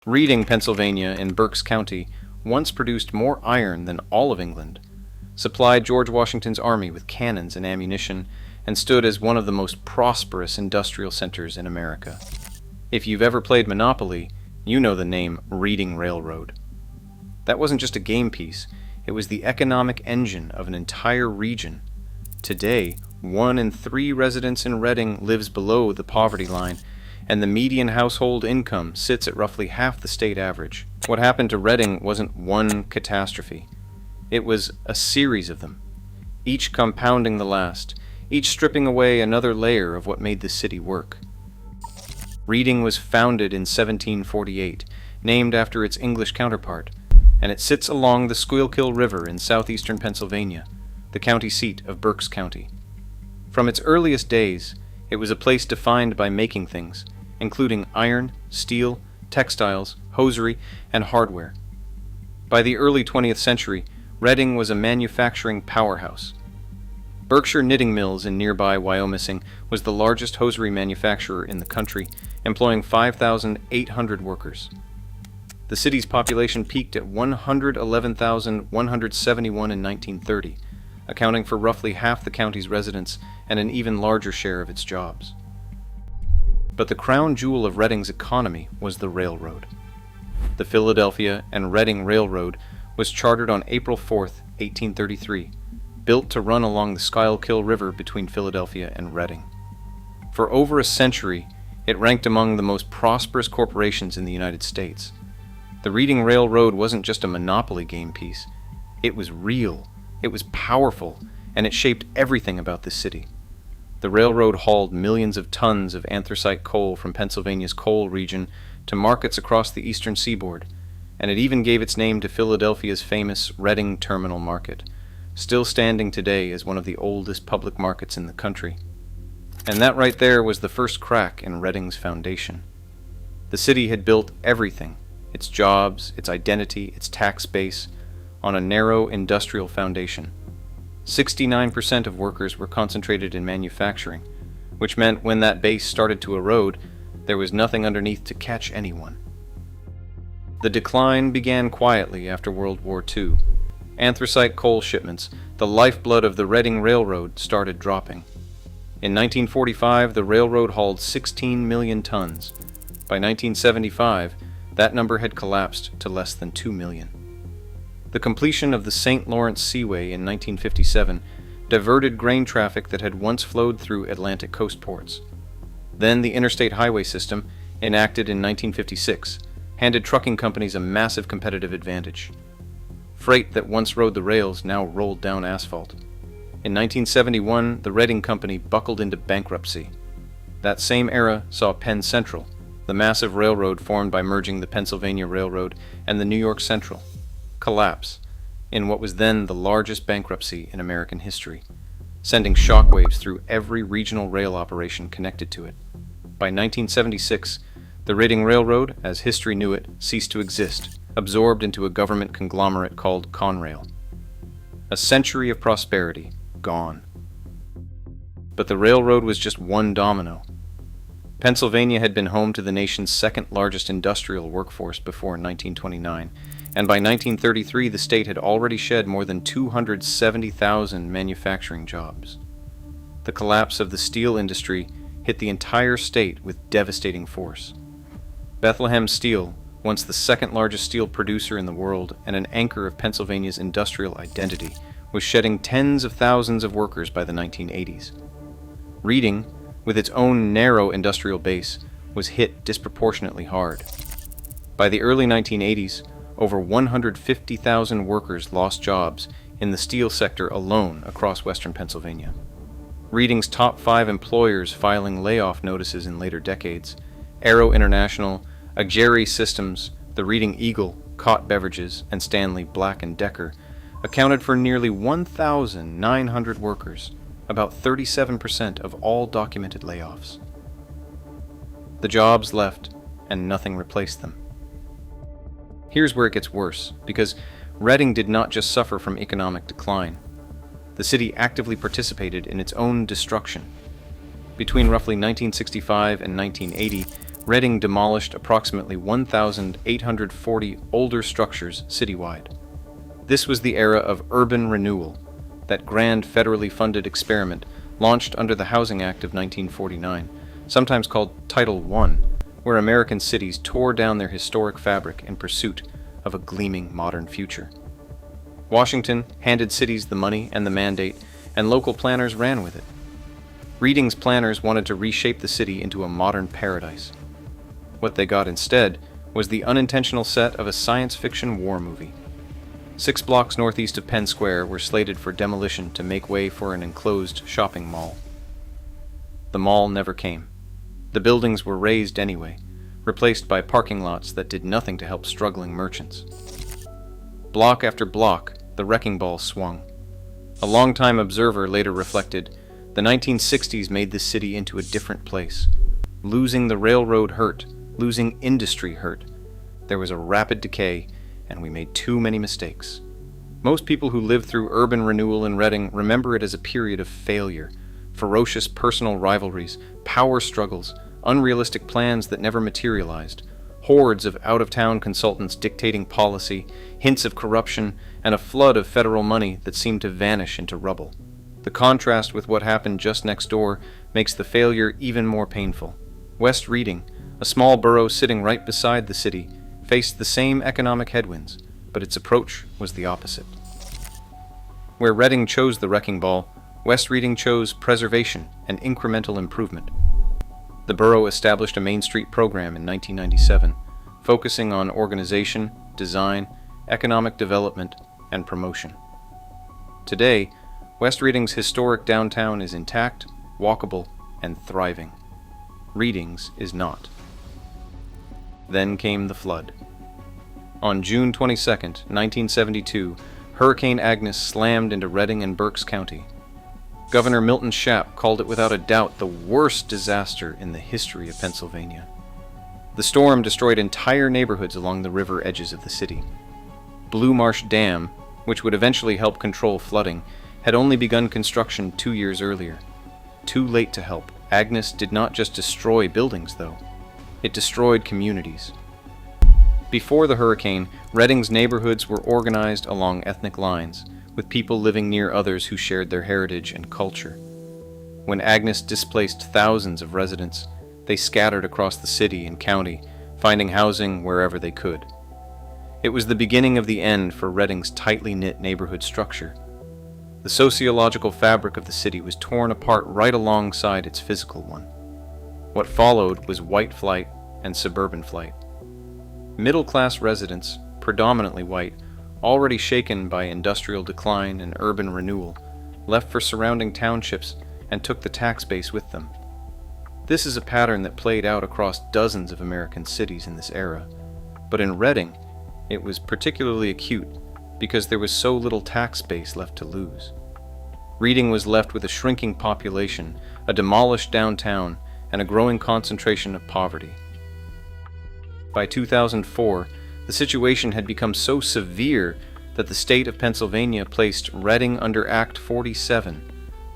Reading, Pennsylvania, in Berks County, once produced more iron than all of England, supplied George Washington's army with cannons and ammunition, and stood as one of the most prosperous industrial centers in America. If you've ever played Monopoly, you know the name Reading Railroad. That wasn't just a game piece, it was the economic engine of an entire region. Today, 1 in 3 residents in Reading lives below the poverty line, and the median household income sits at roughly half the state average. What happened to Reading wasn't one catastrophe. It was a series of them, each compounding the last, each stripping away another layer of what made the city work. Reading was founded in 1748, named after its English counterpart, and it sits along the Schuylkill River in southeastern Pennsylvania, the county seat of Berks County. From its earliest days, it was a place defined by making things, including iron, steel, textiles, hosiery, and hardware. By the early 20th century, Reading was a manufacturing powerhouse. Berkshire Knitting Mills in nearby Wyomissing was the largest hosiery manufacturer in the country, employing 5,800 workers. The city's population peaked at 111,171 in 1930, accounting for roughly half the county's residents and an even larger share of its jobs. But the crown jewel of Reading's economy was the railroad. The Philadelphia and Reading Railroad was chartered on April 4, 1833, built to run along the Schuylkill River between Philadelphia and Reading. For over a century, it ranked among the most prosperous corporations in the United States. The Reading Railroad wasn't just a monopoly game piece. It was real, it was powerful, and it shaped everything about the city. The railroad hauled millions of tons of anthracite coal from Pennsylvania's coal region to markets across the eastern seaboard, and it even gave its name to Philadelphia's famous Reading Terminal Market, still standing today as one of the oldest public markets in the country. And that right there was the first crack in Reading's foundation. The city had built everything, its jobs, its identity, its tax base, on a narrow industrial foundation. 69% of workers were concentrated in manufacturing, which meant when that base started to erode, there was nothing underneath to catch anyone. The decline began quietly after World War II. Anthracite coal shipments, the lifeblood of the Reading Railroad, started dropping. In 1945, the railroad hauled 16 million tons. By 1975, that number had collapsed to less than 2 million. The completion of the St. Lawrence Seaway in 1957 diverted grain traffic that had once flowed through Atlantic coast ports. Then the interstate highway system, enacted in 1956, handed trucking companies a massive competitive advantage. Freight that once rode the rails now rolled down asphalt. In 1971, the Reading Company buckled into bankruptcy. That same era saw Penn Central, the massive railroad formed by merging the Pennsylvania Railroad and the New York Central, collapse in what was then the largest bankruptcy in American history, sending shockwaves through every regional rail operation connected to it. By 1976, the Reading Railroad, as history knew it, ceased to exist, absorbed into a government conglomerate called Conrail. A century of prosperity, gone. But the railroad was just one domino. Pennsylvania had been home to the nation's second largest industrial workforce before 1929, and by 1933 the state had already shed more than 270,000 manufacturing jobs. The collapse of the steel industry hit the entire state with devastating force. Bethlehem Steel, once the second largest steel producer in the world and an anchor of Pennsylvania's industrial identity, was shedding tens of thousands of workers by the 1980s. Reading, with its own narrow industrial base, was hit disproportionately hard. By the early 1980s, over 150,000 workers lost jobs in the steel sector alone across western Pennsylvania. Reading's top 5 employers filing layoff notices in later decades, Aero International, Hosiery Systems, the Reading Eagle, Cott Beverages, and Stanley Black & Decker, accounted for nearly 1,900 workers, about 37% of all documented layoffs. The jobs left, and nothing replaced them. Here's where it gets worse, because Reading did not just suffer from economic decline. The city actively participated in its own destruction. Between roughly 1965 and 1980, Reading demolished approximately 1,840 older structures citywide. This was the era of urban renewal, that grand federally funded experiment launched under the Housing Act of 1949, sometimes called Title I, where American cities tore down their historic fabric in pursuit of a gleaming modern future. Washington handed cities the money and the mandate, and local planners ran with it. Reading's planners wanted to reshape the city into a modern paradise. What they got instead was the unintentional set of a science fiction war movie. 6 blocks northeast of Penn Square were slated for demolition to make way for an enclosed shopping mall. The mall never came. The buildings were razed anyway, replaced by parking lots that did nothing to help struggling merchants. Block after block, the wrecking ball swung. A longtime observer later reflected, the 1960s made this city into a different place. Losing the railroad hurt, losing industry hurt. There was a rapid decay, and we made too many mistakes. Most people who lived through urban renewal in Reading remember it as a period of failure, ferocious personal rivalries, power struggles, unrealistic plans that never materialized, hordes of out-of-town consultants dictating policy, hints of corruption, and a flood of federal money that seemed to vanish into rubble. The contrast with what happened just next door makes the failure even more painful. West Reading, a small borough sitting right beside the city, faced the same economic headwinds, but its approach was the opposite. Where Reading chose the wrecking ball, West Reading chose preservation and incremental improvement. The borough established a Main Street program in 1997, focusing on organization, design, economic development, and promotion. Today, West Reading's historic downtown is intact, walkable, and thriving. Reading's is not. Then came the flood. On June 22, 1972, Hurricane Agnes slammed into Reading and Berks County. Governor Milton Shapp called it without a doubt the worst disaster in the history of Pennsylvania. The storm destroyed entire neighborhoods along the river edges of the city. Blue Marsh Dam, which would eventually help control flooding, had only begun construction 2 years earlier. Too late to help. Agnes did not just destroy buildings, though. It destroyed communities. Before the hurricane, Reading's neighborhoods were organized along ethnic lines, with people living near others who shared their heritage and culture. When Agnes displaced thousands of residents, they scattered across the city and county, finding housing wherever they could. It was the beginning of the end for Reading's tightly knit neighborhood structure. The sociological fabric of the city was torn apart right alongside its physical one. What followed was white flight and suburban flight. Middle-class residents, predominantly white, already shaken by industrial decline and urban renewal, left for surrounding townships and took the tax base with them. This is a pattern that played out across dozens of American cities in this era, but in Reading, it was particularly acute because there was so little tax base left to lose. Reading was left with a shrinking population, a demolished downtown, and a growing concentration of poverty. By 2004, the situation had become so severe that the state of Pennsylvania placed Reading under Act 47,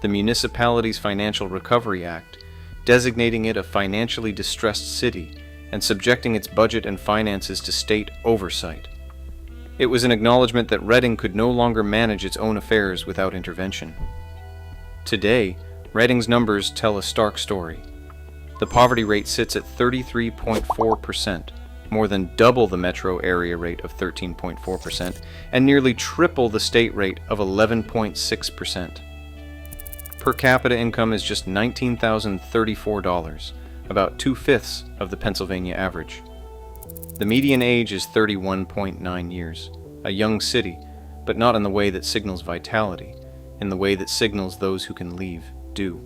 the Municipalities Financial Recovery Act, designating it a financially distressed city and subjecting its budget and finances to state oversight. It was an acknowledgement that Reading could no longer manage its own affairs without intervention. Today, Reading's numbers tell a stark story. The poverty rate sits at 33.4%, more than double the metro area rate of 13.4%, and nearly triple the state rate of 11.6%. Per capita income is just $19,034, about 2/5 of the Pennsylvania average. The median age is 31.9 years, a young city, but not in the way that signals vitality, in the way that signals those who can leave do.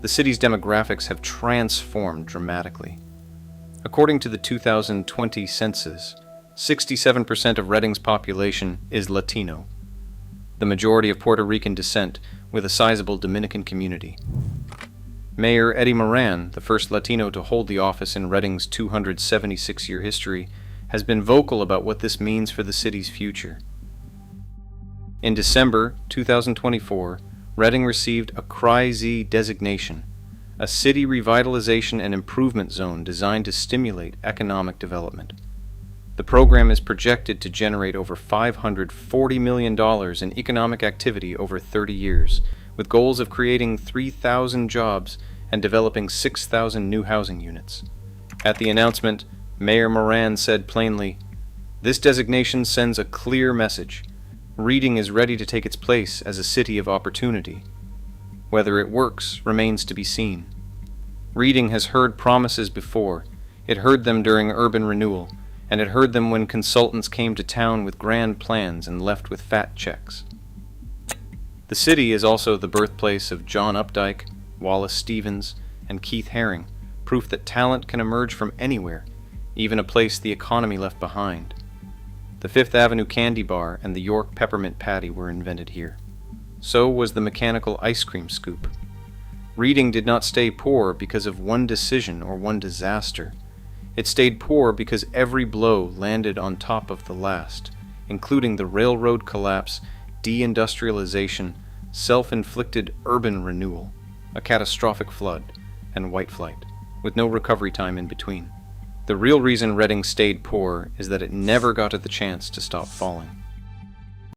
The city's demographics have transformed dramatically. According to the 2020 census, 67% of Reading's population is Latino, the majority of Puerto Rican descent, with a sizable Dominican community. Mayor Eddie Moran, the first Latino to hold the office in Reading's 276-year history, has been vocal about what this means for the city's future. In December 2024, Reading received a CRY-Z designation, a city revitalization and improvement zone designed to stimulate economic development. The program is projected to generate over $540 million in economic activity over 30 years, with goals of creating 3,000 jobs and developing 6,000 new housing units. At the announcement, Mayor Moran said plainly, "This designation sends a clear message. Reading is ready to take its place as a city of opportunity. Whether it works remains to be seen." Reading has heard promises before. It heard them during urban renewal, and it heard them when consultants came to town with grand plans and left with fat checks. The city is also the birthplace of John Updike, Wallace Stevens, and Keith Haring, proof that talent can emerge from anywhere, even a place the economy left behind. The Fifth Avenue Candy Bar and the York Peppermint Patty were invented here. So was the mechanical ice cream scoop. Reading did not stay poor because of one decision or one disaster. It stayed poor because every blow landed on top of the last, including the railroad collapse, deindustrialization, self-inflicted urban renewal, a catastrophic flood, and white flight, with no recovery time in between. The real reason Reading stayed poor is that it never got the chance to stop falling.